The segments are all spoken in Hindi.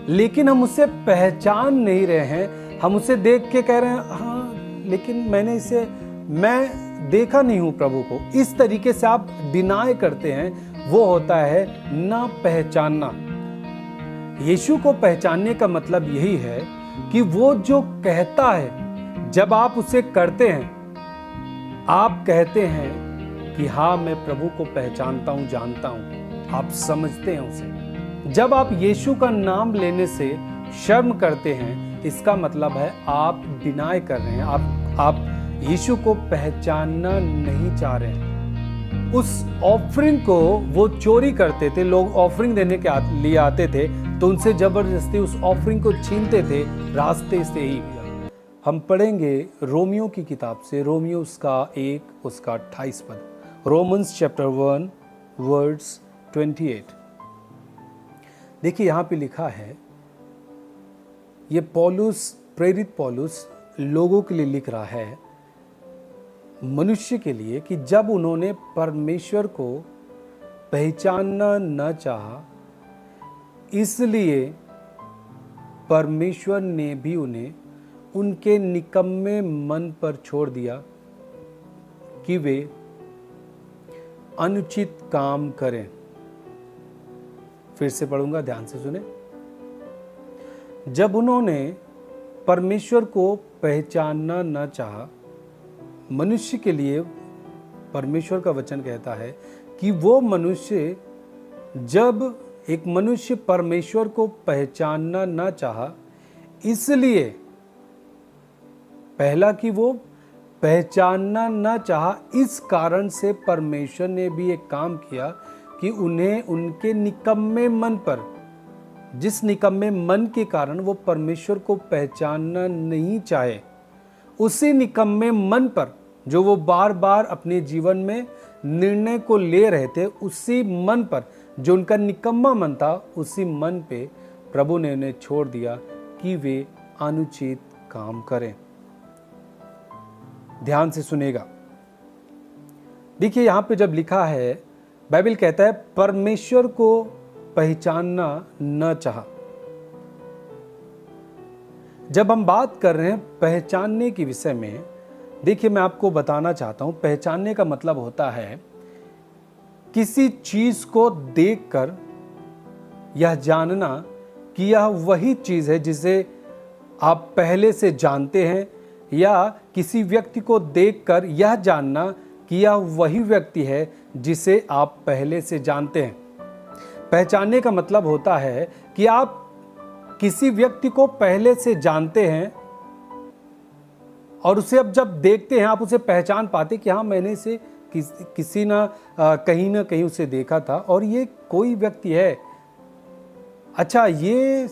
लेकिन हम उसे पहचान नहीं रहे हैं। हम उसे देख के कह रहे हैं हाँ, लेकिन मैं देखा नहीं हूं प्रभु को। इस तरीके से आप डिनाई करते हैं, वो होता है ना पहचानना। यीशु को पहचानने का मतलब यही है कि वो जो कहता है, जब आप उसे करते हैं, आप कहते हैं कि हाँ मैं प्रभु को पहचानता हूं, जानता हूं, आप समझते हैं उसे। जब आप यीशु का नाम लेने से शर्म करते हैं, इसका मतलब है आप डिनाई कर रहे हैं, आप यीशु को पहचानना नहीं चाह रहे हैं। उस ऑफरिंग को वो चोरी करते थे। लोग ऑफरिंग देने के लिए आते थे तो उनसे जबरदस्ती उस ऑफरिंग को छीनते थे रास्ते से ही। हम पढ़ेंगे रोमियो की किताब से, रोमियो उसका 1 उसका 28 पद, रोमन्स चैप्टर 1 वर्ड्स 28। देखिए यहाँ पे लिखा है, ये पौलुस, प्रेरित पौलुस लोगों के लिए लिख रहा है, मनुष्य के लिए, कि जब उन्होंने परमेश्वर को पहचानना न चाहा, इसलिए परमेश्वर ने भी उन्हें उनके निकम्मे मन पर छोड़ दिया कि वे अनुचित काम करें। फिर से पढ़ूंगा, ध्यान से सुने। जब उन्होंने परमेश्वर को पहचानना न चाहा, मनुष्य के लिए परमेश्वर का वचन कहता है कि वो मनुष्य, जब एक मनुष्य परमेश्वर को पहचानना न चाहा, इसलिए पहला कि वो पहचानना न चाहा, इस कारण से परमेश्वर ने भी एक काम किया कि उन्हें उनके निकम्मे मन पर, जिस निकम्मे मन के कारण वो परमेश्वर को पहचानना नहीं चाहे, उसी निकम्मे मन पर जो वो बार बार अपने जीवन में निर्णय को ले रहे थे, उसी मन पर जो उनका निकम्मा मन था, उसी मन पे प्रभु ने उन्हें छोड़ दिया कि वे अनुचित काम करें। ध्यान से सुनेगा। देखिए यहां पे जब लिखा है, बाइबल कहता है परमेश्वर को पहचानना न चाहा। जब हम बात कर रहे हैं पहचानने के विषय में, देखिए मैं आपको बताना चाहता हूं, पहचानने का मतलब होता है किसी चीज को देखकर यह जानना कि यह वही चीज है जिसे आप पहले से जानते हैं, या किसी व्यक्ति को देखकर यह जानना कि यह वही व्यक्ति है जिसे आप पहले से जानते हैं। पहचानने का मतलब होता है कि आप किसी व्यक्ति को पहले से जानते हैं और उसे अब जब देखते हैं, आप उसे पहचान पाते कि हाँ मैंने इसे किसी ना कहीं उसे देखा था और ये कोई व्यक्ति है। अच्छा, ये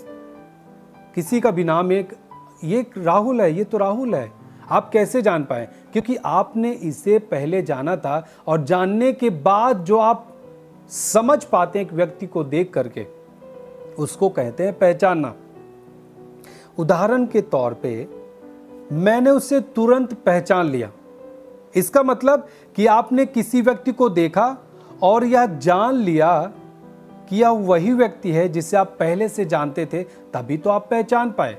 किसी का भी नाम, ये राहुल है, ये तो राहुल है। आप कैसे जान पाए? क्योंकि आपने इसे पहले जाना था, और जानने के बाद जो आप समझ पाते हैं एक व्यक्ति को देख करके, उसको कहते हैं पहचानना। उदाहरण के तौर पे, मैंने उसे तुरंत पहचान लिया। इसका मतलब कि आपने किसी व्यक्ति को देखा और यह जान लिया कि यह वही व्यक्ति है जिसे आप पहले से जानते थे, तभी तो आप पहचान पाए।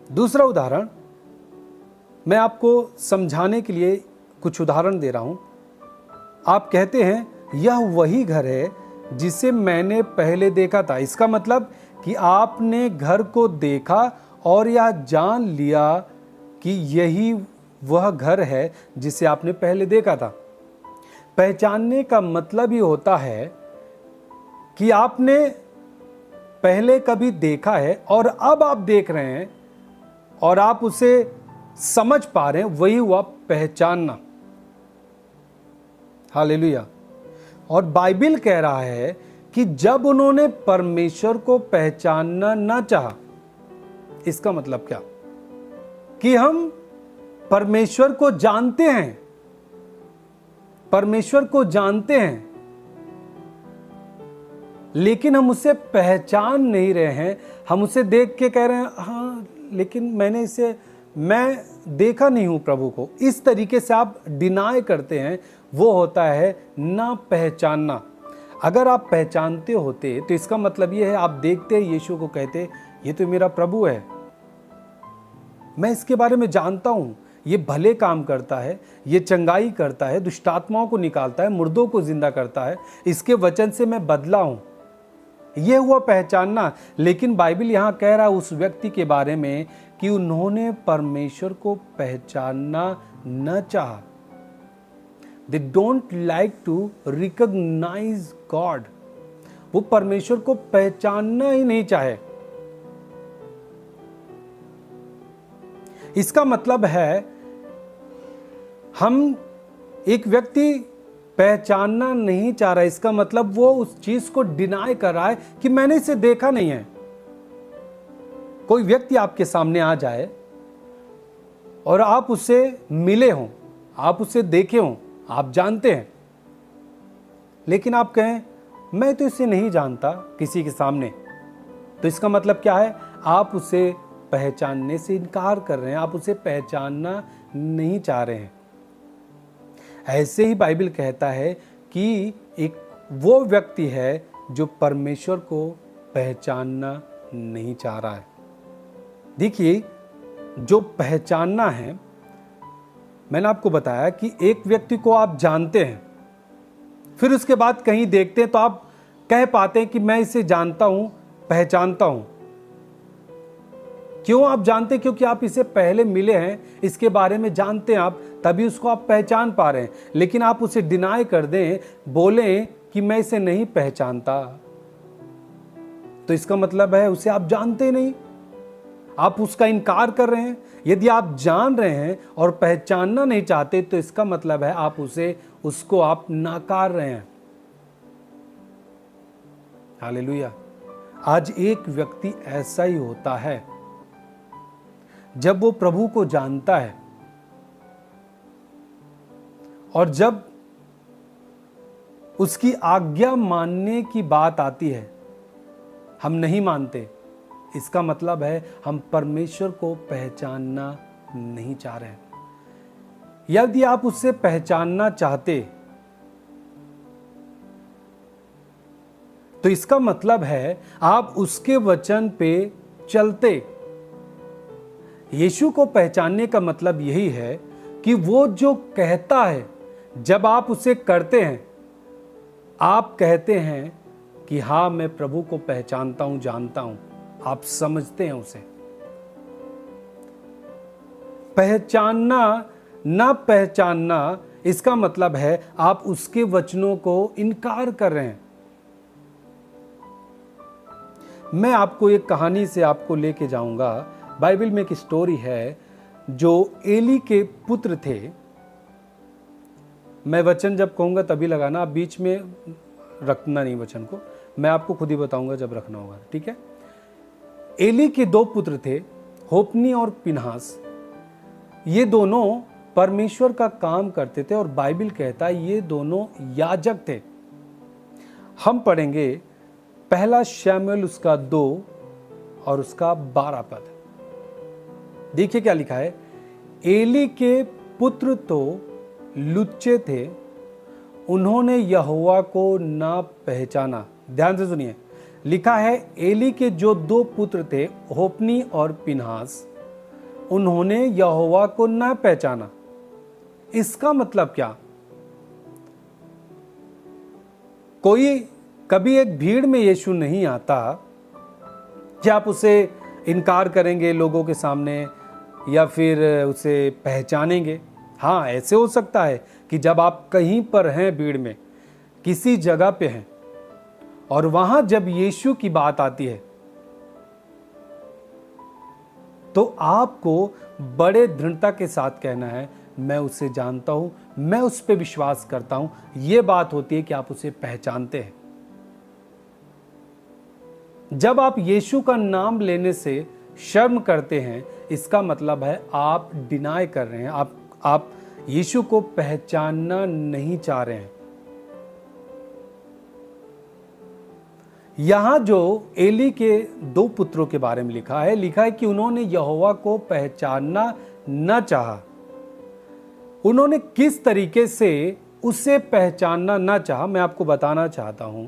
दूसरा उदाहरण, मैं आपको समझाने के लिए कुछ उदाहरण दे रहा हूं। आप कहते हैं यह वही घर है जिसे मैंने पहले देखा था। इसका मतलब कि आपने घर को देखा और यह जान लिया कि यही वह घर है जिसे आपने पहले देखा था। पहचानने का मतलब ही होता है कि आपने पहले कभी देखा है और अब आप देख रहे हैं और आप उसे समझ पा रहे हैं, वही हुआ पहचानना। हालेलुया। और बाइबल कह रहा है कि जब उन्होंने परमेश्वर को पहचानना न चाहा, इसका मतलब क्या? कि हम परमेश्वर को जानते हैं, परमेश्वर को जानते हैं, लेकिन हम उसे पहचान नहीं रहे हैं। हम उसे देख के कह रहे हैं हाँ, लेकिन मैं देखा नहीं हूं प्रभु को। इस तरीके से आप डिनाई करते हैं, वो होता है ना पहचानना। अगर आप पहचानते होते तो इसका मतलब ये है, आप देखते यीशु को, कहते ये तो मेरा प्रभु है, मैं इसके बारे में जानता हूं, ये भले काम करता है, ये चंगाई करता है, दुष्टात्माओं को निकालता है, मुर्दों को जिंदा करता है, इसके वचन से मैं बदला हूं। यह हुआ पहचानना। लेकिन बाइबल यहां कह रहा है उस व्यक्ति के बारे में कि उन्होंने परमेश्वर को पहचानना न चाहा। They don't like to recognize God. वो परमेश्वर को पहचानना ही नहीं चाहे। इसका मतलब है हम एक व्यक्ति पहचानना नहीं चाह रहा, इसका मतलब वो उस चीज को डिनाई कर रहा है कि मैंने इसे देखा नहीं है। कोई व्यक्ति आपके सामने आ जाए और आप उससे मिले हों, आप उससे देखे हों, आप जानते हैं, लेकिन आप कहें मैं तो इसे नहीं जानता किसी के सामने, तो इसका मतलब क्या है? आप उसे पहचानने से इनकार कर रहे हैं, आप उसे पहचानना नहीं चाह रहे हैं। ऐसे ही बाइबल कहता है कि एक वो व्यक्ति है जो परमेश्वर को पहचानना नहीं चाह रहा है। देखिए, जो पहचानना है, मैंने आपको बताया कि एक व्यक्ति को आप जानते हैं, फिर उसके बाद कहीं देखते हैं तो आप कह पाते हैं कि मैं इसे जानता हूं, पहचानता हूं। क्यों आप जानते? क्योंकि आप इसे पहले मिले हैं, इसके बारे में जानते हैं आप, तभी उसको आप पहचान पा रहे हैं। लेकिन आप उसे डिनाई कर दें, बोलें कि मैं इसे नहीं पहचानता, तो इसका मतलब है उसे आप जानते नहीं, आप उसका इनकार कर रहे हैं। यदि आप जान रहे हैं और पहचानना नहीं चाहते तो इसका मतलब है आप उसको आप नकार रहे हैं। हालेलुया। आज एक व्यक्ति ऐसा ही होता है, जब वो प्रभु को जानता है और जब उसकी आज्ञा मानने की बात आती है हम नहीं मानते, इसका मतलब है हम परमेश्वर को पहचानना नहीं चाह रहे हैं। यदि आप उससे पहचानना चाहते तो इसका मतलब है आप उसके वचन पे चलते। यीशु को पहचानने का मतलब यही है कि वो जो कहता है, जब आप उसे करते हैं, आप कहते हैं कि हां, मैं प्रभु को पहचानता हूं, जानता हूं, आप समझते हैं उसे। पहचानना ना पहचानना, इसका मतलब है आप उसके वचनों को इनकार कर रहे हैं। मैं आपको एक कहानी से आपको लेके जाऊंगा। बाइबल में एक स्टोरी है जो एली के पुत्र थे। मैं वचन जब कहूंगा तभी लगाना, आप बीच में रखना नहीं वचन को, मैं आपको खुद ही बताऊंगा जब रखना होगा, ठीक है? एली के दो पुत्र थे, होप्नी और पिनहास। ये दोनों परमेश्वर का काम करते थे और बाइबल कहता है ये दोनों याजक थे। हम पढ़ेंगे पहला शमूएल उसका 2 और उसका 12 पद। देखिए क्या लिखा है। एली के पुत्र तो लुच्चे थे, उन्होंने यहोवा को ना पहचाना। ध्यान से सुनिए, लिखा है एली के जो दो पुत्र थे, होप्नी और पिनहास, उन्होंने यहोवा को ना पहचाना। इसका मतलब क्या? कोई कभी एक भीड़ में यीशु नहीं आता कि आप उसे इनकार करेंगे लोगों के सामने या फिर उसे पहचानेंगे। हाँ, ऐसे हो सकता है कि जब आप कहीं पर हैं, भीड़ में किसी जगह पे हैं और वहां जब यीशु की बात आती है तो आपको बड़े दृढ़ता के साथ कहना है मैं उसे जानता हूं, मैं उस पर विश्वास करता हूं। यह बात होती है कि आप उसे पहचानते हैं। जब आप यीशु का नाम लेने से शर्म करते हैं, इसका मतलब है आप डिनाई कर रहे हैं, आप यीशु को पहचानना नहीं चाह रहे हैं। यहां जो एली के दो पुत्रों के बारे में लिखा है कि उन्होंने यहोवा को पहचानना न चाहा। उन्होंने किस तरीके से उसे पहचानना ना चाहा। मैं आपको बताना चाहता हूं,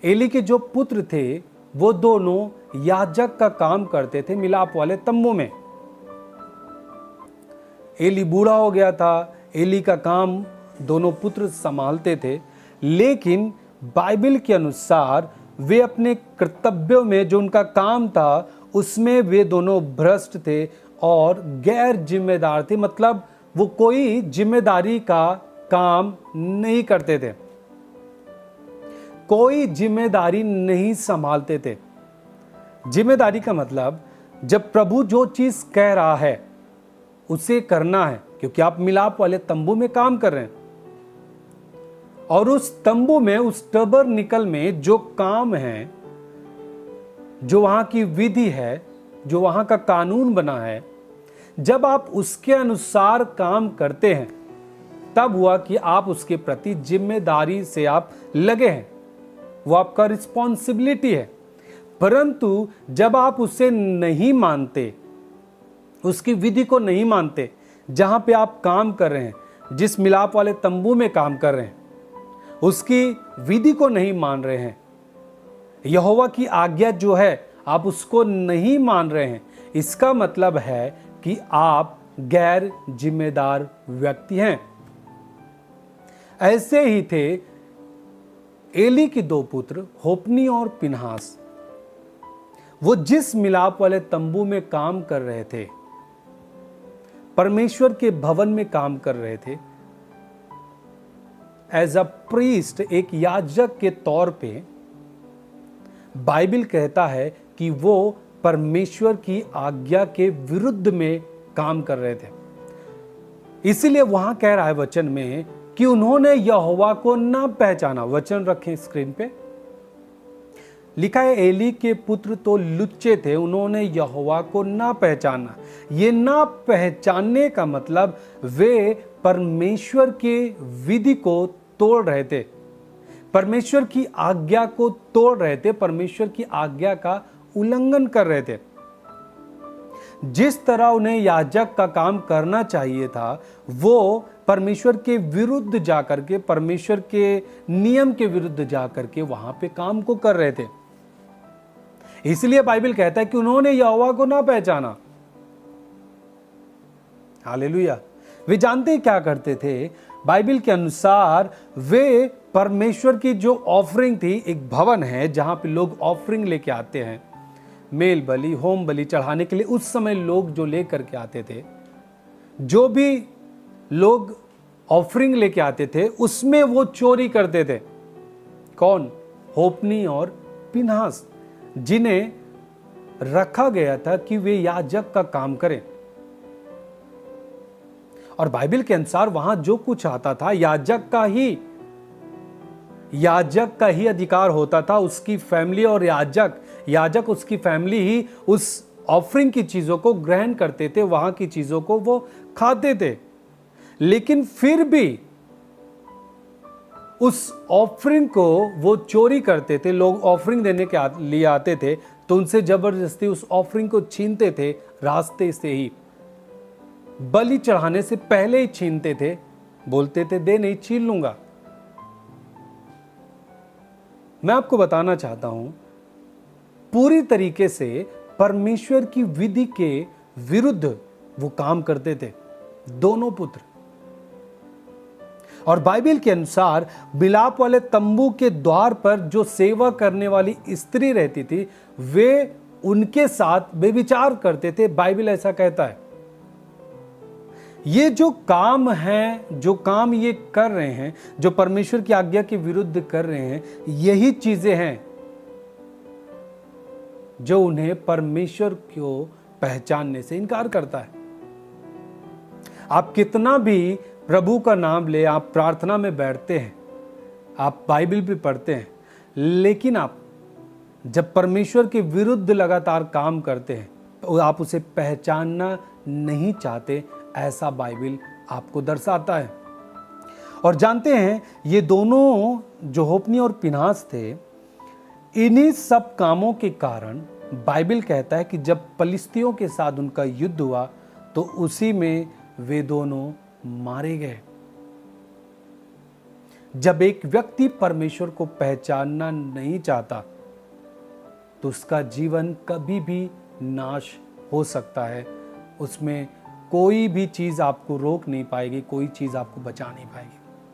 एली के जो पुत्र थे वो दोनों याजक का काम करते थे मिलाप वाले तंबू में। एली बूढ़ा हो गया था, एली का काम दोनों पुत्र संभालते थे, लेकिन बाइबल के अनुसार वे अपने कर्तव्यों में, जो उनका काम था उसमें वे दोनों भ्रष्ट थे और गैर जिम्मेदार थे। मतलब वो कोई जिम्मेदारी का काम नहीं करते थे, कोई जिम्मेदारी नहीं संभालते थे। जिम्मेदारी का मतलब, जब प्रभु जो चीज कह रहा है उसे करना है, क्योंकि आप मिलाप वाले तंबू में काम कर रहे हैं और उस तंबू में, उस टबरनिकल में जो काम है, जो वहां की विधि है, जो वहां का कानून बना है, जब आप उसके अनुसार काम करते हैं तब हुआ कि आप उसके प्रति जिम्मेदारी से आप लगे हैं, वो आपका रिस्पॉन्सिबिलिटी है। परंतु जब आप उसे नहीं मानते, उसकी विधि को नहीं मानते, जहां पे आप काम कर रहे हैं, जिस मिलाप वाले तंबू में काम कर रहे हैं, उसकी विधि को नहीं मान रहे हैं, यहोवा की आज्ञा जो है आप उसको नहीं मान रहे हैं, इसका मतलब है कि आप गैर जिम्मेदार व्यक्ति हैं। ऐसे ही थे एली के दो पुत्र होप्नी और पिनहास। वो जिस मिलाप वाले तंबू में काम कर रहे थे, परमेश्वर के भवन में काम कर रहे थे, एज अ प्रीस्ट, एक याजक के तौर पे, बाइबल कहता है कि वो परमेश्वर की आज्ञा के विरुद्ध में काम कर रहे थे। इसीलिए वहां कह रहा है वचन में कि उन्होंने यहोवा को ना पहचाना। वचन रखें स्क्रीन पे, लिखा है एली के पुत्र तो लुच्चे थे, उन्होंने यहोवा को ना पहचाना। ये ना पहचानने का मतलब वे परमेश्वर के विधि को तोड़ रहे थे, परमेश्वर की आज्ञा को तोड़ रहे थे, परमेश्वर की आज्ञा का उल्लंघन कर रहे थे। जिस तरह उन्हें याजक का काम करना चाहिए था, वो परमेश्वर के विरुद्ध जाकर के, परमेश्वर के नियम के विरुद्ध जाकर के वहां पे काम को कर रहे थे। इसलिए बाइबल कहता है कि उन्होंने यहोवा को ना पहचाना। हालेलुया। वे जानते क्या करते थे? बाइबल के अनुसार वे परमेश्वर की जो ऑफरिंग थी, एक भवन है जहां पे लोग ऑफरिंग लेके आते हैं, मेल बलि, होम बलि चढ़ाने के लिए। उस समय लोग जो लेकर के आते थे, जो भी लोग ऑफरिंग लेके आते थे, उसमें वो चोरी करते थे। कौन? होप्नी और पिनहास, जिन्हें रखा गया था कि वे याजक का काम करें। और बाइबल के अनुसार वहां जो कुछ आता था, याजक का ही अधिकार होता था। उसकी फैमिली और याजक उसकी फैमिली ही उस ऑफरिंग की चीजों को ग्रहण करते थे, वहां की चीजों को वो खाते थे। लेकिन फिर भी उस ऑफरिंग को वो चोरी करते थे। लोग ऑफरिंग देने के लिए आते थे तो उनसे जबरदस्ती उस ऑफरिंग को छीनते थे, रास्ते से ही, बलि चढ़ाने से पहले ही छीनते थे। बोलते थे दे नहीं, छीन लूंगा। मैं आपको बताना चाहता हूं, पूरी तरीके से परमेश्वर की विधि के विरुद्ध वो काम करते थे दोनों पुत्र। और बाइबल के अनुसार मिलाप वाले तंबू के द्वार पर जो सेवा करने वाली स्त्री रहती थी, वे उनके साथ व्यभिचार करते थे। बाइबल ऐसा कहता है। ये जो काम है, जो काम ये कर रहे हैं, जो परमेश्वर की आज्ञा के विरुद्ध कर रहे हैं, यही चीजें हैं जो उन्हें परमेश्वर को पहचानने से इनकार करता है। आप कितना भी प्रभु का नाम ले, आप प्रार्थना में बैठते हैं, आप बाइबल भी पढ़ते हैं, लेकिन आप जब परमेश्वर के विरुद्ध लगातार काम करते हैं तो आप उसे पहचानना नहीं चाहते, ऐसा बाइबल आपको दर्शाता है। और जानते हैं, ये दोनों जो होप्नी और पिनहास थे, इन्हीं सब कामों के कारण बाइबल कहता है कि जब पलिस्तियों के साथ उनका युद्ध हुआ तो उसी में वे दोनों मारे गए। जब एक व्यक्ति परमेश्वर को पहचानना नहीं चाहता तो उसका जीवन कभी भी नाश हो सकता है। उसमें कोई भी चीज़ आपको रोक नहीं पाएगी, कोई चीज़ आपको बचा नहीं पाएगी।